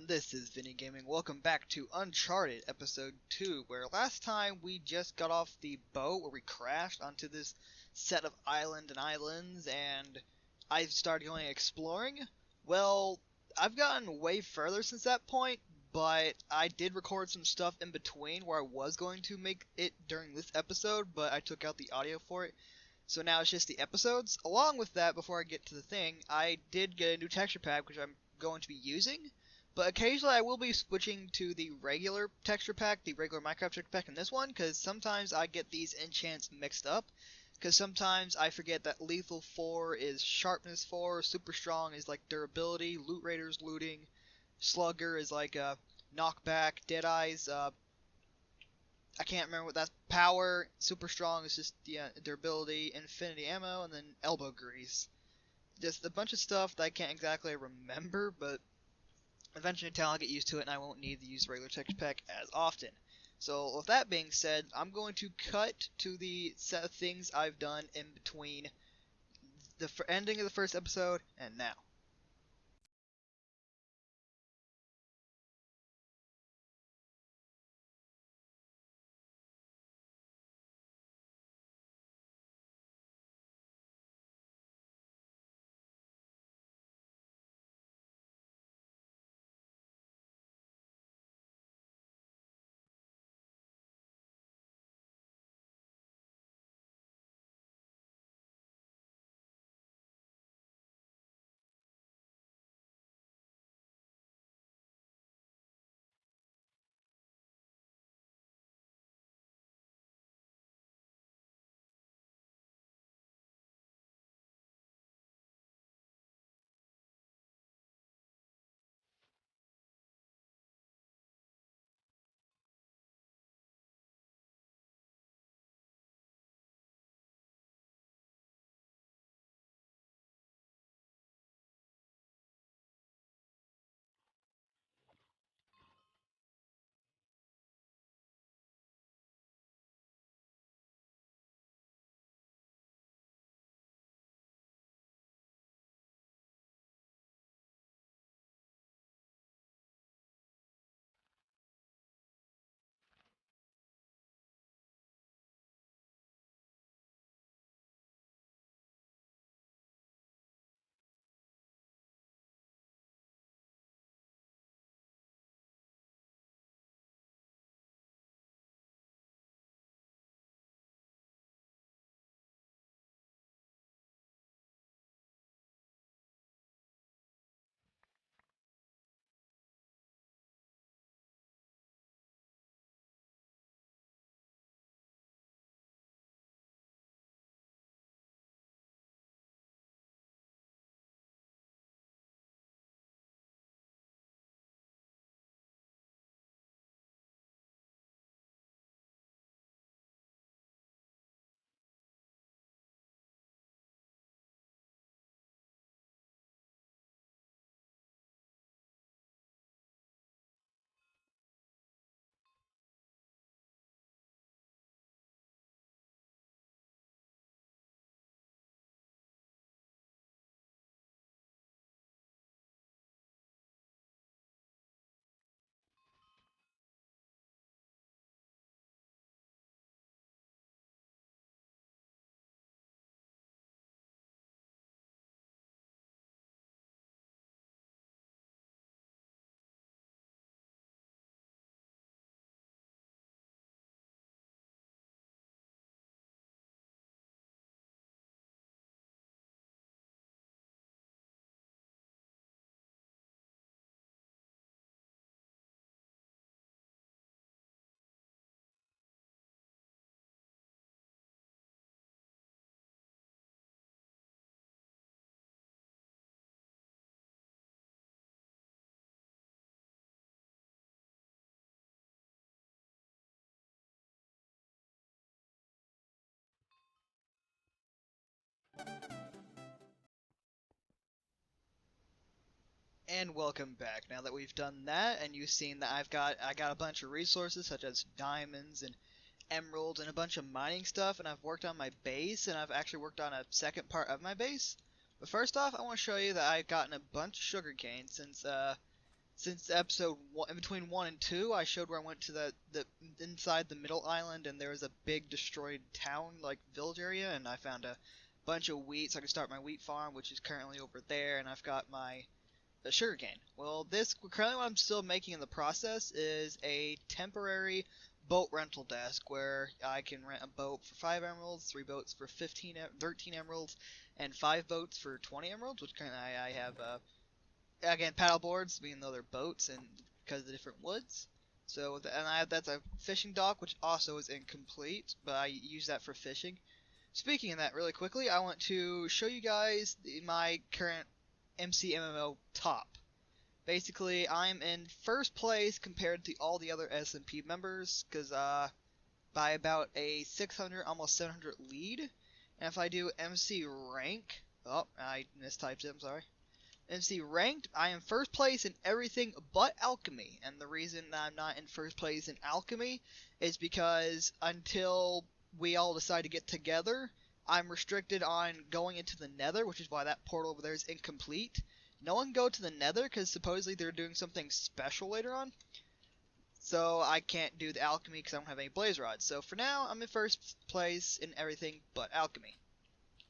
everyone, this is Vinny Gaming. Welcome back to Uncharted Episode 2, where last time we just got off the boat where we crashed onto this set of islands, and I started going exploring. Well, I've gotten way further since that point, but I did record some stuff in between where I was going to make it during this episode, but I took out the audio for it. So now it's just the episodes. Along with that, before I get to the thing, I did get a new texture pack, which I'm going to be using. But occasionally I will be switching to the regular texture pack, the regular Minecraft texture pack in this one, because sometimes I get these enchants mixed up. Because sometimes I forget that Lethal 4 is Sharpness 4, Super Strong is like Durability, Loot Raiders looting, Slugger is like Knockback, Deadeye's I can't remember what that's. Power, Super Strong is just Durability, Infinity Ammo, and then Elbow Grease. Just a bunch of stuff that I can't exactly remember, but eventually until I get used to it and I won't need to use the regular texture pack as often. So with that being said, I'm going to cut to the set of things I've done in between the ending of the first episode and now. And welcome back. Now that we've done that and you've seen that I got a bunch of resources such as diamonds and emeralds and a bunch of mining stuff, and I've worked on my base, and I've actually worked on a second part of my base. But first off, I want to show you that I've gotten a bunch of sugarcane since since episode one, in between 1 and 2, I showed where I went to the inside the middle island, and there was a big destroyed town, like village area, and I found a bunch of wheat, so I can start my wheat farm, which is currently over there, and I've got my sugarcane. Well, this currently what I'm still making in the process is a temporary boat rental desk where I can rent a boat for 5 emeralds, 3 boats for 13 emeralds, and 5 boats for 20 emeralds, which currently I have again, paddle boards, even though they're boats, and because of the different woods. So, that's a fishing dock, which also is incomplete, but I use that for fishing. Speaking of that, really quickly, I want to show you guys my current MC MMO top. Basically, I'm in first place compared to all the other SMP members, because by about a 600, almost 700 lead. And if I do MC rank, oh, I mistyped it, I'm sorry. MC ranked, I am first place in everything but alchemy, and the reason that I'm not in first place in alchemy is because until we all decide to get together, I'm restricted on going into the nether, which is why that portal over there is incomplete. No one can go to the nether because supposedly they're doing something special later on, so I can't do the alchemy because I don't have any blaze rods. So for now, I'm in first place in everything but alchemy.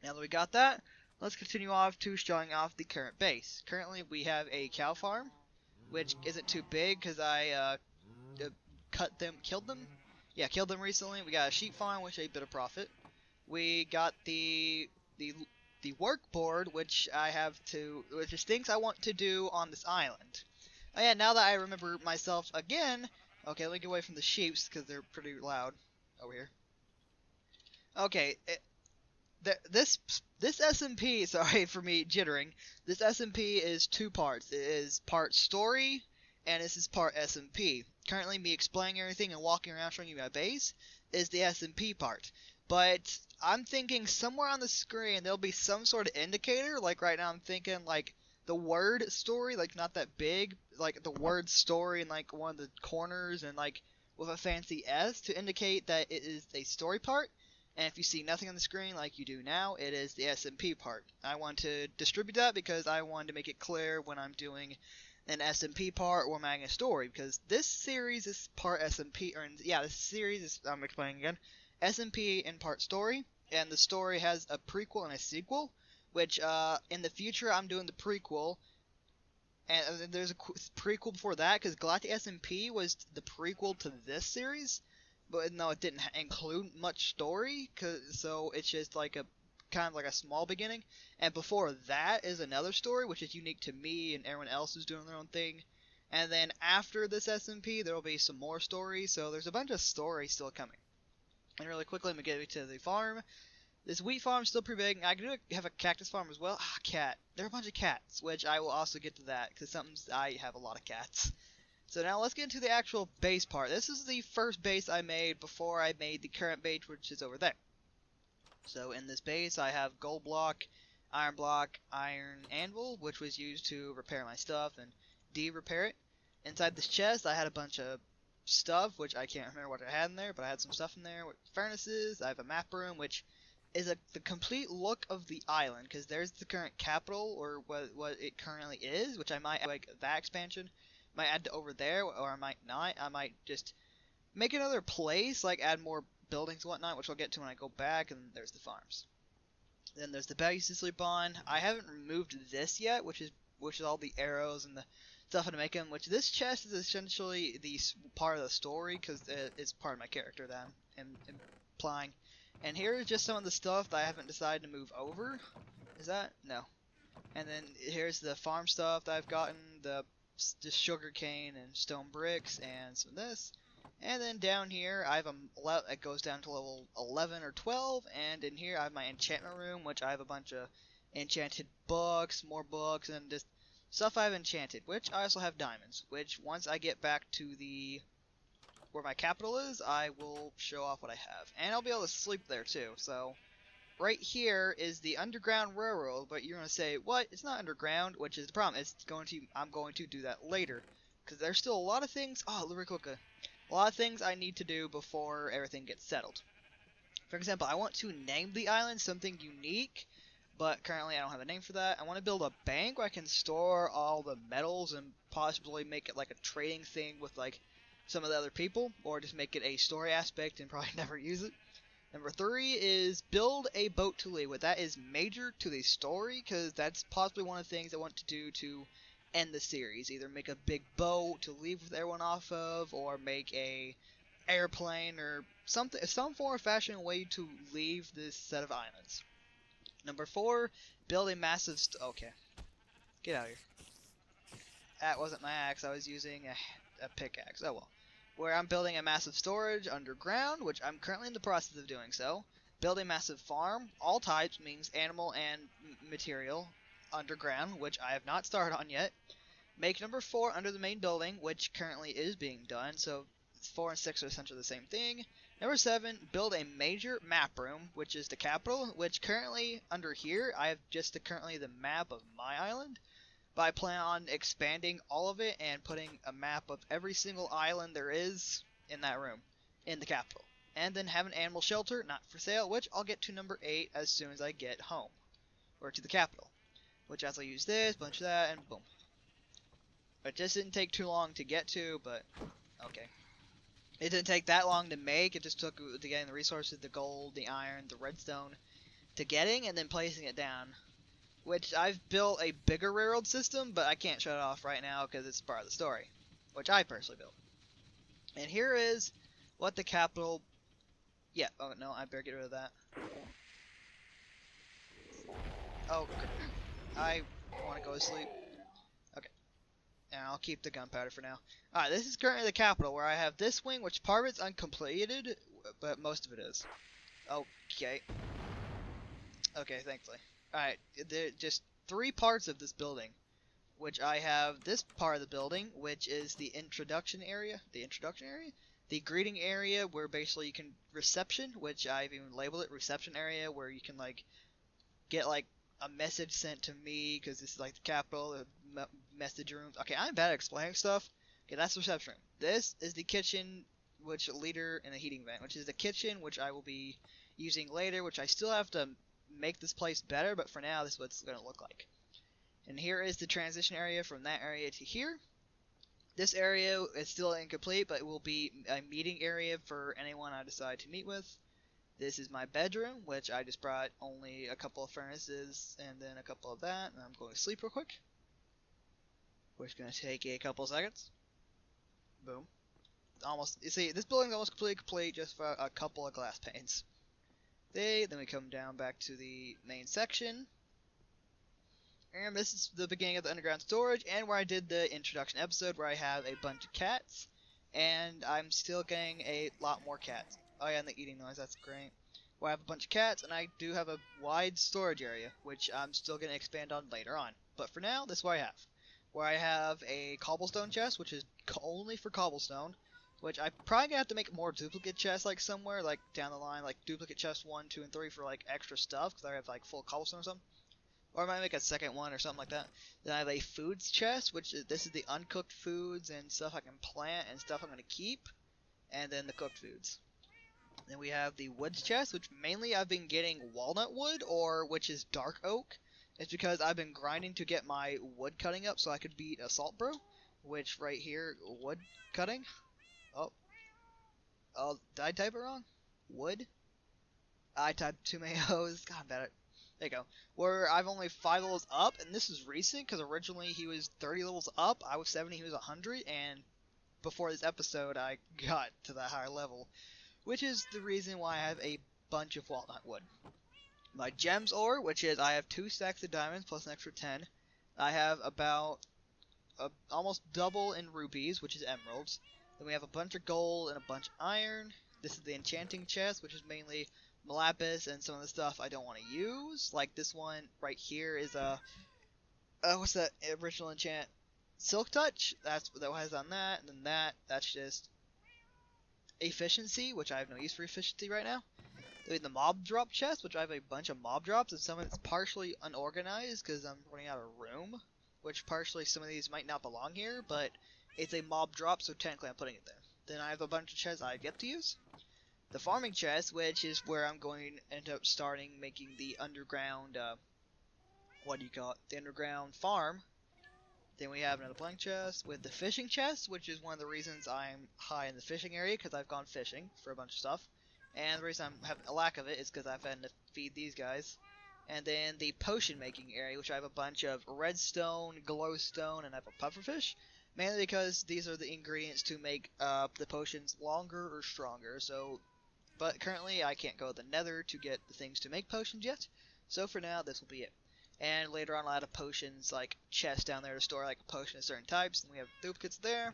Now that we got that, let's continue off to showing off the current base. Currently, we have a cow farm, which isn't too big because I killed them recently. We got a sheep farm, which is a bit of profit. We got the work board, which is things I want to do on this island. Oh yeah, now that I remember myself again, okay, let me get away from the sheeps because they're pretty loud over here. Okay, this SMP, sorry for me jittering, this SMP is 2 parts. It is part story, and this is part SMP. Currently, me explaining everything and walking around showing you my base is the SMP part. But I'm thinking somewhere on the screen there'll be some sort of indicator, like right now I'm thinking like the word story, like not that big, like the word story in like one of the corners and like with a fancy S to indicate that it is a story part. And if you see nothing on the screen like you do now, it is the SMP part. I want to distribute that because I wanted to make it clear when I'm doing an SMP part or making a story, because this series is part SMP, this series is, I'm explaining again, SMP in part story, and the story has a prequel and a sequel, which in the future I'm doing the prequel, and there's a prequel before that, because Galactic SMP was the prequel to this series. But no, it didn't include much story, so it's just like a kind of like a small beginning. And before that is another story, which is unique to me and everyone else who's doing their own thing. And then after this SMP, there will be some more stories, so there's a bunch of stories still coming. And really quickly, let me get to the farm. This wheat farm is still pretty big. I do have a cactus farm as well. Cat. There are a bunch of cats, which I will also get to that, because I have a lot of cats. So now let's get into the actual base part. This is the first base I made before I made the current base, which is over there. So in this base I have gold block, iron anvil, which was used to repair my stuff and de-repair it. Inside this chest I had a bunch of stuff, which I can't remember what I had in there, but I had some stuff in there with furnaces. I have a map room, which is the complete look of the island, because there's the current capital, or what it currently is, which I might like that expansion. Might add to over there, or I might not. I might just make another place, like add more buildings and whatnot, which I'll get to when I go back, and there's the farms. Then there's the bed you sleep on. I haven't removed this yet, which is all the arrows and the stuff to make them, which this chest is essentially the part of the story, because it's part of my character that I'm implying. And here is just some of the stuff that I haven't decided to move over. Is that? No. And then here's the farm stuff that I've gotten, just sugar cane and stone bricks and some of this. And then down here I have it goes down to level 11 or 12, and in here I have my enchantment room, which I have a bunch of enchanted books, more books, and just stuff I've enchanted, which I also have diamonds, which once I get back to where my capital is, I will show off what I have. And I'll be able to sleep there too, so right here is the Underground Railroad, but you're going to say, what? It's not underground, which is the problem. I'm going to do that later, because there's still a lot of things, a lot of things I need to do before everything gets settled. For example, I want to name the island something unique, but currently I don't have a name for that. I want to build a bank where I can store all the metals and possibly make it like a trading thing with like some of the other people, or just make it a story aspect and probably never use it. Number 3 is build a boat to leave with. That is major to the story, because that's possibly one of the things I want to do to end the series. Either make a big boat to leave with everyone off of, or make a airplane, or something, some form of fashion way to leave this set of islands. Number 4, build a massive okay, get out of here. That wasn't my axe, I was using a pickaxe. Oh well. Where I'm building a massive storage underground, which I'm currently in the process of doing so. Build a massive farm, all types, means animal and material, underground, which I have not started on yet. Make number 4 under the main building, which currently is being done, so 4 and 6 are essentially the same thing. Number 7, build a major map room, which is the capital, which currently under here, I have just currently the map of my island. But I plan on expanding all of it and putting a map of every single island there is in that room, in the capital. And then have an animal shelter, not for sale, which I'll get to number 8 as soon as I get home, or to the capital. Which as I use this, bunch of that, and boom. It just didn't take too long to get to, but okay. It didn't take that long to make, it just took to getting the resources, the gold, the iron, the redstone, to getting and then placing it down. Which I've built a bigger railroad system, but I can't shut it off right now because it's part of the story, which I personally built. And here is what the capital... Yeah, oh no, I better get rid of that. Oh, I want to go to sleep. Okay. And I'll keep the gunpowder for now. Alright, this is currently the capital, where I have this wing, which part of it's uncompleted, but most of it is. Okay. Okay, thankfully. Alright, there are just 3 parts of this building, which I have this part of the building, which is the introduction area, the greeting area, where basically you can reception, which I've even labeled it reception area, where you can like get like a message sent to me, because this is like the capital, the message rooms. Okay, I'm bad at explaining stuff. Okay, that's the reception room. This is the kitchen, which leader, and the heating vent, which is the kitchen, which I will be using later, which I still have to make this place better, but for now this is what it's going to look like. And here is the transition area from that area to here. This area is still incomplete, but it will be a meeting area for anyone I decide to meet with. This is my bedroom, which I just brought only a couple of furnaces and then a couple of that, and I'm going to sleep real quick. Which is going to take a couple of seconds. Boom. Almost, you see, this building's almost completely complete just for a couple of glass panes. Then we come down back to the main section. And this is the beginning of the underground storage, and where I did the introduction episode where I have a bunch of cats. And I'm still getting a lot more cats. Oh yeah, and the eating noise, that's great. Where I have a bunch of cats, and I do have a wide storage area, which I'm still going to expand on later on. But for now, this is what I have. Where I have a cobblestone chest, which is only for cobblestone. Which I probably gonna have to make more duplicate chests, like somewhere, like down the line, like duplicate chest 1, 2, and 3 for like extra stuff, because I have like full cobblestone or something. Or I might make a second one or something like that. Then I have a foods chest, which is, this is the uncooked foods and stuff I can plant and stuff I'm gonna keep, and then the cooked foods. Then we have the woods chest, which mainly I've been getting walnut wood, or which is dark oak. It's because I've been grinding to get my wood cutting up so I could beat a salt brew, which right here, wood cutting. Oh, did I type it wrong? Wood? I typed 2 many O's. God, I'm bad at. There you go. Where I've only 5 levels up, and this is recent, because originally he was 30 levels up, I was 70, he was 100, and before this episode I got to that higher level. Which is the reason why I have a bunch of walnut wood. My gems ore, which is I have 2 stacks of diamonds plus an extra 10. I have about almost double in rupees, which is emeralds. Then we have a bunch of gold and a bunch of iron. This is the enchanting chest, which is mainly lapis and some of the stuff I don't want to use. Like this one right here is a... what's that original enchant? Silk Touch? That's what that has on that. And then that's just efficiency, which I have no use for efficiency right now. Then we have the mob drop chest, which I have a bunch of mob drops, and some of it's partially unorganized because I'm running out of room. Which partially some of these might not belong here, but it's a mob drop, so technically I'm putting it there. Then I have a bunch of chests I've yet to use. The farming chest, which is where I'm going to end up starting making the underground what do you call it, the underground farm. Then we have another blank chest with the fishing chest, which is one of the reasons I'm high in the fishing area, because I've gone fishing for a bunch of stuff. And the reason I'm having a lack of it is because I've had to feed these guys. And then the potion making area, which I have a bunch of redstone, glowstone, and I have a pufferfish. Mainly because these are the ingredients to make the potions longer or stronger. But currently I can't go to the nether to get the things to make potions yet. So for now, this will be it. And later on, I'll add a potions like chest down there to store like a potion of certain types. And we have duplicates there,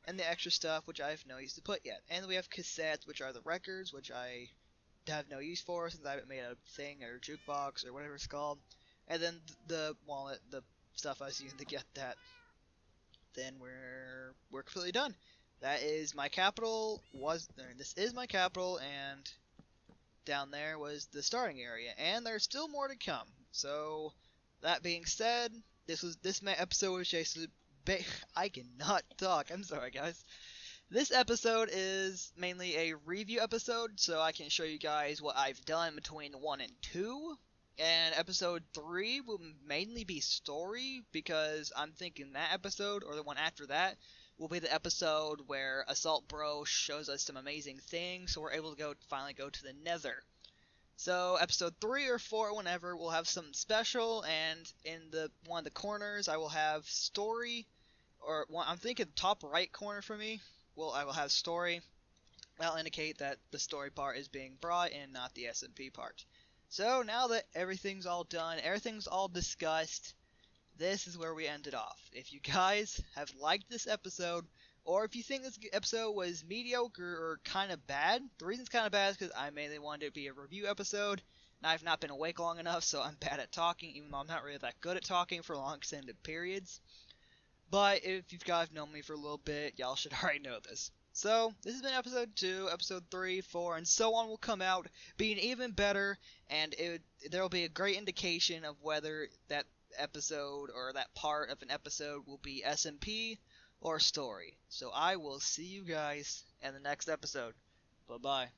and the extra stuff which I have no use to put yet. And we have cassettes, which are the records, which I have no use for since I haven't made a thing or jukebox or whatever it's called. And then the wallet, the stuff I was using to get that. Then we're completely done. That is my capital. This is my capital, and down there was the starting area, and there's still more to come. So that being said, this episode was basically I cannot talk. I'm sorry, guys. This episode is mainly a review episode, so I can show you guys what I've done between 1 and 2. And episode 3 will mainly be story, because I'm thinking that episode, or the one after that, will be the episode where Assault Bro shows us some amazing things, so we're able to finally go to the nether. So episode 3 or 4, whenever, we'll have something special, and in one of the corners, I will have story, I'm thinking top right corner for me, I will have story. That'll indicate that the story part is being brought and not the SMP part. So now that everything's all done, everything's all discussed, this is where we ended off. If you guys have liked this episode, or if you think this episode was mediocre or kind of bad, the reason it's kind of bad is because I mainly wanted it to be a review episode, and I've not been awake long enough, so I'm bad at talking, even though I'm not really that good at talking for long extended periods. But if you guys known me for a little bit, y'all should already know this. So, this has been episode 2, episode 3, 4, and so on will come out, being even better, and there will be a great indication of whether that episode or that part of an episode will be SMP or story. So I will see you guys in the next episode. Bye-bye.